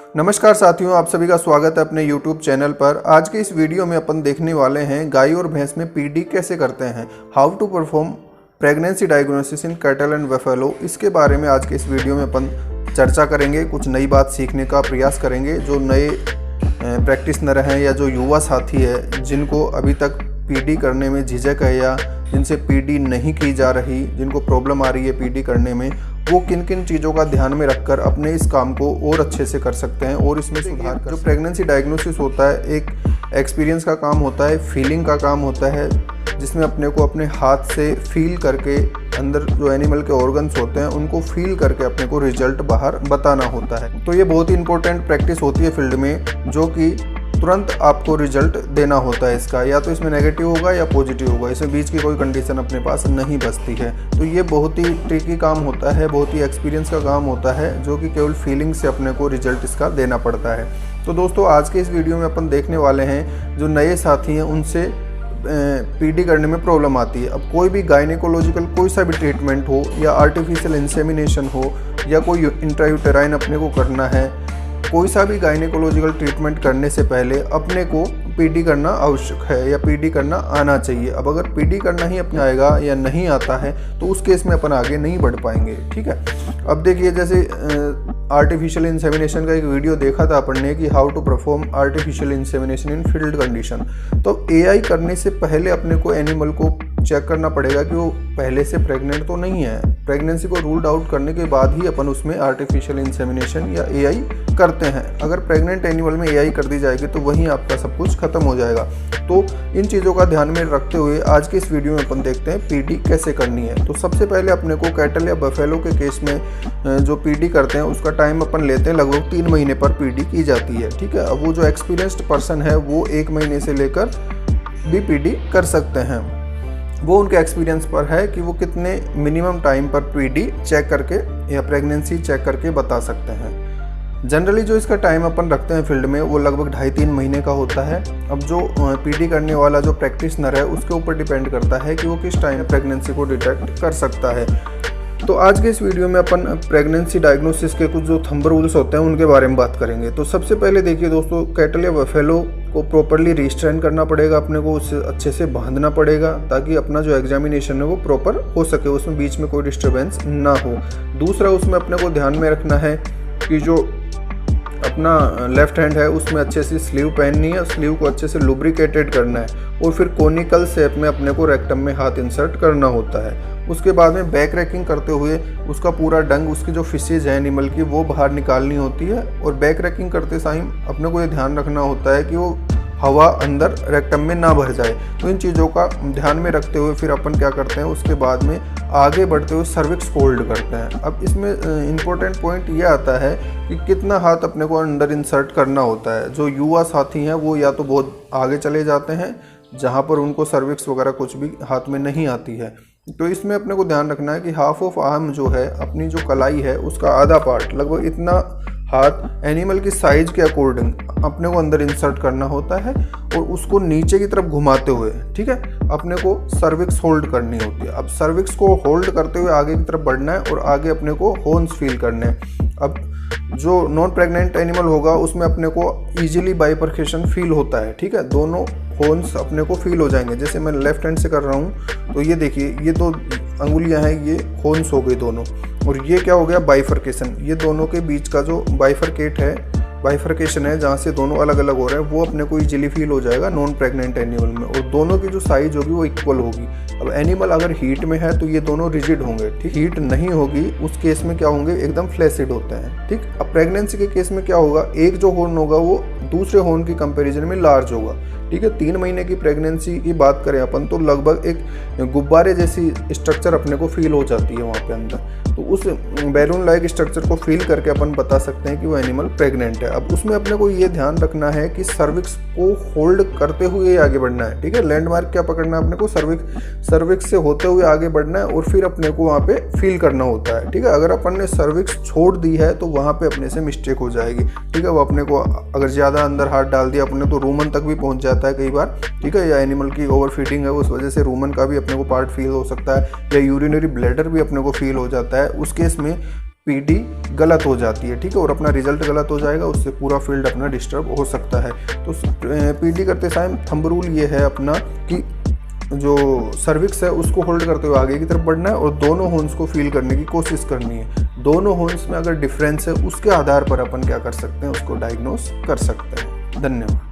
नमस्कार साथियों, आप सभी का स्वागत है अपने YouTube चैनल पर। आज के इस वीडियो में अपन देखने वाले हैं गाय और भैंस में पीडी कैसे करते हैं, how to perform pregnancy diagnosis in cattle and buffalo. इसके बारे में आज के इस वीडियो में अपन चर्चा करेंगे, कुछ नई बात सीखने का प्रयास करेंगे। जो नए प्रैक्टिशनर हैं या जो युवा साथी है जिनको अभी तक पीडी करने में झिझक है या जिनसे पीडी नहीं की जा रही, जिनको प्रॉब्लम आ रही है पीडी करने में, वो किन किन चीज़ों का ध्यान में रखकर अपने इस काम को और अच्छे से कर सकते हैं और इसमें सुधार कर। जो प्रेगनेंसी डायग्नोसिस होता है एक एक्सपीरियंस का काम होता है, फीलिंग का काम होता है, जिसमें अपने को अपने हाथ से फील करके अंदर जो एनिमल के ऑर्गन्स होते हैं उनको फील करके अपने को रिजल्ट बाहर बताना होता है। तो ये बहुत ही इंपॉर्टेंट प्रैक्टिस होती है फील्ड में, जो कि तुरंत आपको रिजल्ट देना होता है इसका, या तो इसमें नेगेटिव होगा या पॉजिटिव होगा, इसमें बीच की कोई कंडीशन अपने पास नहीं बचती है। तो ये बहुत ही ट्रिकी काम होता है, बहुत ही एक्सपीरियंस का काम होता है, जो कि केवल फीलिंग से अपने को रिजल्ट इसका देना पड़ता है। तो दोस्तों, आज के इस वीडियो में अपन देखने वाले हैं जो नए साथी हैं उनसे पीडी करने में प्रॉब्लम आती है। अब कोई भी गायनेकोलॉजिकल कोई सा भी ट्रीटमेंट हो या आर्टिफिशियल इंसेमिनेशन हो या कोई इंट्रायूटेराइन अपने को करना है, कोई सा भी गायनेकोलॉजिकल ट्रीटमेंट करने से पहले अपने को पीडी करना आवश्यक है या पीडी करना आना चाहिए। अब अगर पीडी करना ही अपने आएगा या नहीं आता है तो उस केस में अपन आगे नहीं बढ़ पाएंगे। ठीक है, अब देखिए, जैसे आर्टिफिशियल इंसेमिनेशन का एक वीडियो देखा था अपन ने कि how to perform artificial insemination in field condition. तो एआई करने से पहले अपने को एनिमल को चेक करना पड़ेगा कि वो पहले से प्रेग्नेंट तो नहीं है। प्रेगनेंसी को रूल्ड आउट करने के बाद ही अपन उसमें आर्टिफिशियल इंसेमिनेशन या एआई करते हैं। अगर प्रेग्नेंट एनिमल में एआई कर दी जाएगी तो वहीं आपका सब कुछ खत्म हो जाएगा। तो इन चीज़ों का ध्यान में रखते हुए आज के इस वीडियो में अपन देखते हैं पीडी कैसे करनी है। तो सबसे पहले अपने को कैटल या बफेलो के केस में जो पीडी करते हैं उसका टाइम अपन लेते हैं, लगभग 3 महीने पर पीडी की जाती है। ठीक है, अब वो जो एक्सपीरियंस्ड पर्सन है वो 1 महीने से लेकर भी पीडी कर सकते हैं। वो उनके एक्सपीरियंस पर है कि वो कितने मिनिमम टाइम पर पीडी चेक करके या प्रेगनेंसी चेक करके बता सकते हैं। जनरली जो इसका टाइम अपन रखते हैं फील्ड में वो लगभग 2.5-3 महीने का होता है। अब जो पीडी करने वाला जो प्रैक्टिशनर है उसके ऊपर डिपेंड करता है कि वो किस टाइम प्रेगनेंसी को डिटेक्ट कर सकता है। तो आज के इस वीडियो में अपन प्रेगनेंसी डायग्नोसिस के कुछ जो थंब रूल्स होते हैं उनके बारे में बात करेंगे। तो सबसे पहले देखिए दोस्तों, कैटल या बफेलो को प्रॉपरली रिस्ट्रेन करना पड़ेगा, अपने को उसे अच्छे से बांधना पड़ेगा ताकि अपना जो एग्जामिनेशन है वो प्रॉपर हो सके, उसमें बीच में कोई डिस्टर्बेंस ना हो। दूसरा, उसमें अपने को ध्यान में रखना है कि जो अपना लेफ्ट हैंड है उसमें अच्छे से स्लीव पहननी है, स्लीव को अच्छे से लुब्रिकेटेड करना है और फिर कोनिकल शेप में अपने को रेक्टम में हाथ इंसर्ट करना होता है। उसके बाद में बैक रैकिंग करते हुए उसका पूरा डंग, उसकी जो फिशेज है एनिमल की, वो बाहर निकालनी होती है। और बैक रैकिंग करते टाइम अपने को ये ध्यान रखना होता है कि वो हवा अंदर रेक्टम में ना भर जाए। तो इन चीज़ों का ध्यान में रखते हुए फिर अपन क्या करते हैं, उसके बाद में आगे बढ़ते हुए सर्विक्स फोल्ड करते हैं। अब इसमें इम्पोर्टेंट पॉइंट ये आता है कि कितना हाथ अपने को अंदर इंसर्ट करना होता है। जो युवा साथी हैं वो या तो बहुत आगे चले जाते हैं जहाँ पर उनको सर्विक्स वगैरह कुछ भी हाथ में नहीं आती है। तो इसमें अपने को ध्यान रखना है कि हाफ ऑफ आर्म जो है, अपनी जो कलाई है उसका आधा पार्ट, लगभग इतना हाथ एनिमल की साइज के अकॉर्डिंग अपने को अंदर इंसर्ट करना होता है और उसको नीचे की तरफ घुमाते हुए, ठीक है, अपने को सर्विक्स होल्ड करनी होती है। अब सर्विक्स को होल्ड करते हुए आगे की तरफ बढ़ना है और आगे अपने को हॉर्न्स फील करने हैं। अब जो नॉन प्रेग्नेंट एनिमल होगा उसमें अपने को ईजिली बाइफरकेशन फील होता है। ठीक है, दोनों हॉर्न्स अपने को फील हो जाएंगे। जैसे मैं लेफ्ट हैंड से कर रहा हूँ तो ये देखिए, ये 2 अंगुलियां हैं, ये हॉर्न्स हो गई दोनों, और ये क्या हो गया, बाइफरकेशन। ये दोनों के बीच का जो बाइफरकेशन है जहाँ से दोनों अलग अलग हो रहे हैं वो अपने को इजीली फील हो जाएगा नॉन प्रेग्नेंट एनिमल में, और दोनों की जो साइज होगी वो इक्वल होगी। अब एनिमल अगर हीट में है तो ये दोनों रिजिड होंगे, ठीक। हीट नहीं होगी उस केस में क्या होंगे, एकदम फ्लैसिड होते हैं, ठीक। अब प्रेगनेंसी के केस में क्या होगा, एक जो हॉर्न होगा वो दूसरे हॉर्न की कंपैरिजन में लार्ज होगा। ठीक है, 3 महीने की प्रेगनेंसी की बात करें अपन तो लगभग एक गुब्बारे जैसी स्ट्रक्चर अपने को फील हो जाती है वहाँ पे अंदर। तो उस बैलून लाइक स्ट्रक्चर को फील करके अपन बता सकते हैं कि वो एनिमल प्रेग्नेंट है। अब उसमें अपने को ये ध्यान रखना है कि सर्विक्स को होल्ड करते हुए आगे बढ़ना है। ठीक है, लैंडमार्क क्या पकड़ना है अपने को, सर्विक्स से होते हुए आगे बढ़ना है और फिर अपने को वहाँ पे फील करना होता है। ठीक है, अगर अपन ने सर्विक्स छोड़ दी है तो वहाँ पे अपने से मिस्टेक हो जाएगी। ठीक है, वो अपने को अगर ज़्यादा अंदर हाथ डाल दिया अपने तो रूमन तक भी पहुँच जाता है कई बार। ठीक है, या एनिमल की ओवर फीडिंग है उस वजह से रूमन का भी अपने को पार्ट फील हो सकता है, या यूरिनरी ब्लैडर भी अपने को फील हो जाता है। उस केस में पीडी गलत हो जाती है, ठीक है, और अपना रिजल्ट गलत हो जाएगा, उससे पूरा फील्ड अपना डिस्टर्ब हो सकता है। तो पीडी करते टाइम थंब रूल ये है अपना कि जो सर्विक्स है उसको होल्ड करते हुए आगे की तरफ बढ़ना है और दोनों हॉर्न्स को फील करने की कोशिश करनी है। दोनों हॉर्न्स में अगर डिफरेंस है उसके आधार पर अपन क्या कर सकते हैं, उसको डायग्नोस कर सकते हैं। धन्यवाद।